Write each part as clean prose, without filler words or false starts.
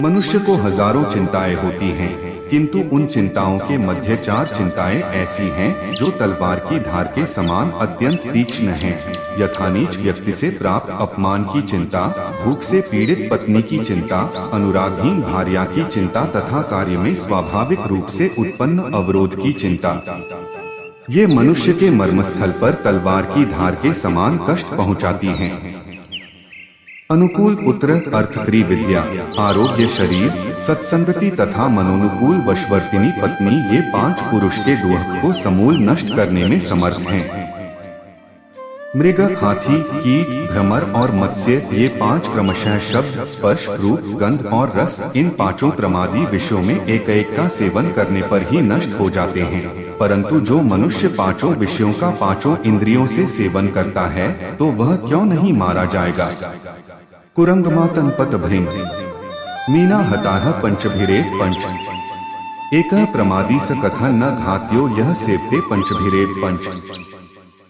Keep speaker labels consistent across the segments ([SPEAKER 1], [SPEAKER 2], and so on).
[SPEAKER 1] मनुष्य को हजारों चिंताएं होती हैं, किंतु उन चिंताओं के मध्य 4 चिंताएं ऐसी हैं जो तलवार की धार के समान अत्यंत तीक्ष्ण हैं। यथा नीच व्यक्ति से प्राप्त अपमान की चिंता, भूख से पीड़ित पत्नी की चिंता, अनुरागहीन भार्या की चिंता तथा कार्य में स्वाभाविक रूप से उत्पन्न अवरोध की चिंता। ये मनुष्य के मर्मस्थल पर तलवार की धार के समान कष्ट पहुंचाती हैं। अनुकूल पुत्र, अर्थक्री विद्या, आरोग्य शरीर, सत्संगति तथा मनोनुकूल वशवर्तिनी पत्नी, ये 5 पुरुष के दुख को समूल नष्ट करने में समर्थ हैं। मृग, हाथी, कीट, भ्रमर और मत्स्य, ये 5 क्रमशः शब्द, स्पर्श, रूप, गंध और रस, इन 5 प्रमादी विषयों में एक एक का सेवन करने पर ही नष्ट हो जाते हैं। परंतु जो मनुष्य 5 विषयों का 5 इंद्रियों से सेवन करता है तो वह क्यों नहीं मारा जाएगा। कुरंगमा तनपत भृंग, मीना हताह पंचभिरेव पंच, एक प्रमादी स कथन न घात्यो यह सेवते पंचभिरेव पंच।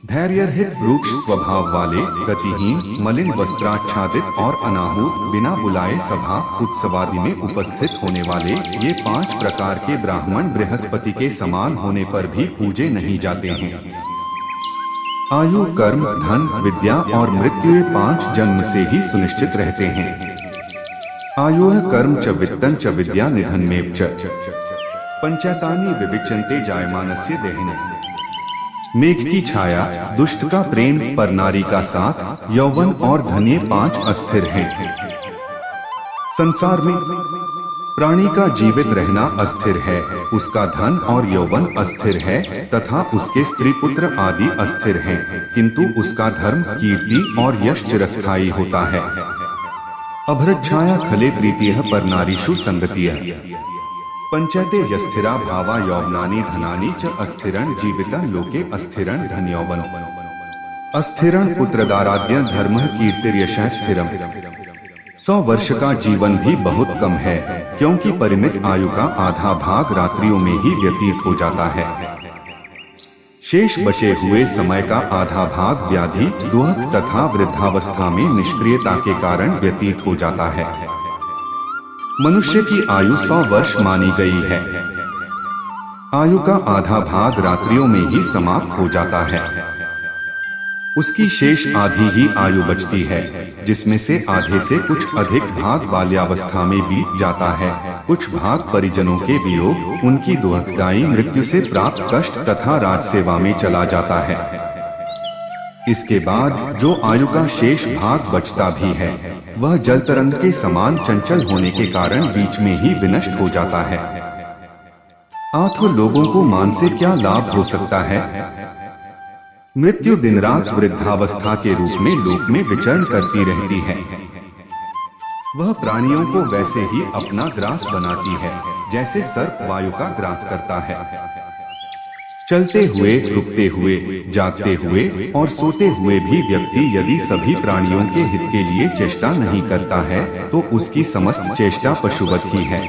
[SPEAKER 1] धैर्यरहित वृक्ष स्वभाव वाले, गतिहीन, मलिन वस्त्राच्छादित और अनाहूत, बिना बुलाए सभा उत्सवादि में उपस्थित होने वाले, ये 5 प्रकार के ब्राह्मण बृहस्पति के समान होने पर भी पूजे नहीं जाते हैं। आयु, कर्म, धन, विद्या और मृत्यु, ये 5 जन्म से ही सुनिश्चित रहते हैं। आयु कर्म च वित्तं च विद्या निधनमेव च, पंचैतानि विविच्यन्ते जायमानस्य देहिनः। मेघ की छाया, दुष्ट का प्रेम, पर नारी का साथ, यौवन और धन, ये 5 अस्थिर हैं। संसार में प्राणी का जीवित रहना अस्थिर है, उसका धन और यौवन अस्थिर है तथा उसके स्त्री पुत्र आदि अस्थिर हैं, किंतु उसका धर्म, कीर्ति और यश चिरस्थायी होता है। अभ्रच्छाया खले प्रीतियः पर नारीषु संगतियः, पंचैते यस्थिरा भावा यौवनानि धनानि च अस्थिरं जीवितं लोके अस्थिरं धन यौवन। अस्थिरं पुत्रदाराद्य धर्मः कीर्तिर्यशः स्थिरम्। 100 वर्ष का जीवन भी बहुत कम है, क्योंकि परिमित आयु का आधा भाग रात्रियों में ही व्यतीत हो जाता है। शेष बचे हुए समय का आधा भाग व्याधि, दुख तथा वृद्धावस्था में निष्क्रियता के कारण व्यतीत हो जाता है। मनुष्य की आयु 100 वर्ष मानी गई है। आयु का आधा भाग रात्रियों में ही समाप्त हो जाता है। उसकी शेष आधी ही आयु बचती है, जिसमें से आधे से कुछ अधिक भाग बाल्यावस्था में बीत जाता है, कुछ भाग परिजनों के वियोग, उनकी दुखदायी मृत्यु से प्राप्त कष्ट तथा राजसेवा में चला जाता है। इसके बाद जो आयु का शेष भाग बचता भी है, वह जल तरंग के समान चंचल होने के कारण बीच में ही विनष्ट हो जाता है। आठों लोगों को मान से क्या लाभ हो सकता है। मृत्यु दिन रात वृद्धावस्था के रूप में लोक में विचरण करती रहती है। वह प्राणियों को वैसे ही अपना ग्रास बनाती है, जैसे सर्प वायु का ग्रास करता है। चलते हुए, रुकते हुए, जागते हुए और सोते हुए भी व्यक्ति यदि सभी प्राणियों के हित के लिए चेष्टा नहीं करता है तो उसकी समस्त चेष्टा पशुवत ही है।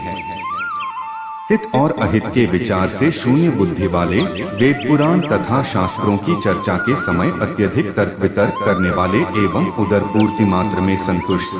[SPEAKER 1] हित और अहित के विचार से शून्य बुद्धि वाले, वेद पुराण तथा शास्त्रों की चर्चा के समय अत्यधिक तर्क वितर्क करने वाले एवं उदर पूर्ति मात्र में संतुष्ट